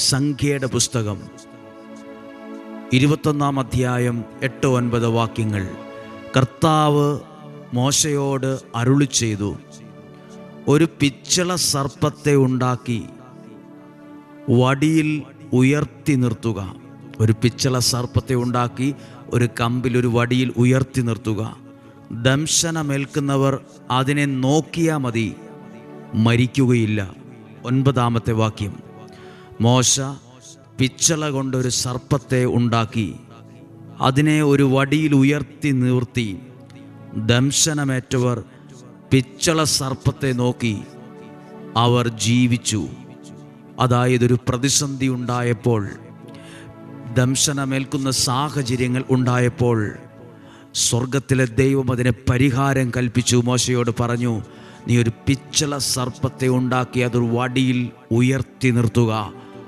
സംഖ്യയുടെ പുസ്തകം 21-ാം അധ്യായം 8-9 വാക്യങ്ങൾ. കർത്താവ് മോശയോട് അരുളിച്ചെയ്തു, ഒരു പിച്ചള സർപ്പത്തെ ഉണ്ടാക്കി വടിയിൽ ഉയർത്തി നിർത്തുക. ഒരു പിച്ചള സർപ്പത്തെ ഉണ്ടാക്കി ഒരു കമ്പിൽ, ഒരു വടിയിൽ ഉയർത്തി നിർത്തുക. ദംശനമേൽക്കുന്നവർ അതിനെ നോക്കിയാൽ മതി, മരിക്കുകയില്ല. 9-ാമത്തെ വാക്യം. മോശ പിച്ചള കൊണ്ടൊരു സർപ്പത്തെ ഉണ്ടാക്കി അതിനെ ഒരു വടിയിൽ ഉയർത്തി നിർത്തി. ദംശനമേറ്റവർ പിച്ചള സർപ്പത്തെ നോക്കി അവർ ജീവിച്ചു. അതായത് ഒരു പ്രതിസന്ധി ഉണ്ടായപ്പോൾ, ദംശനമേൽക്കുന്ന സാഹചര്യങ്ങൾ ഉണ്ടായപ്പോൾ സ്വർഗത്തിലെ ദൈവം അതിന് പരിഹാരം കൽപ്പിച്ചു. മോശയോട് പറഞ്ഞു, നീ ഒരു പിച്ചള സർപ്പത്തെ ഉണ്ടാക്കി അതൊരു വടിയിൽ ഉയർത്തി നിർത്തുക.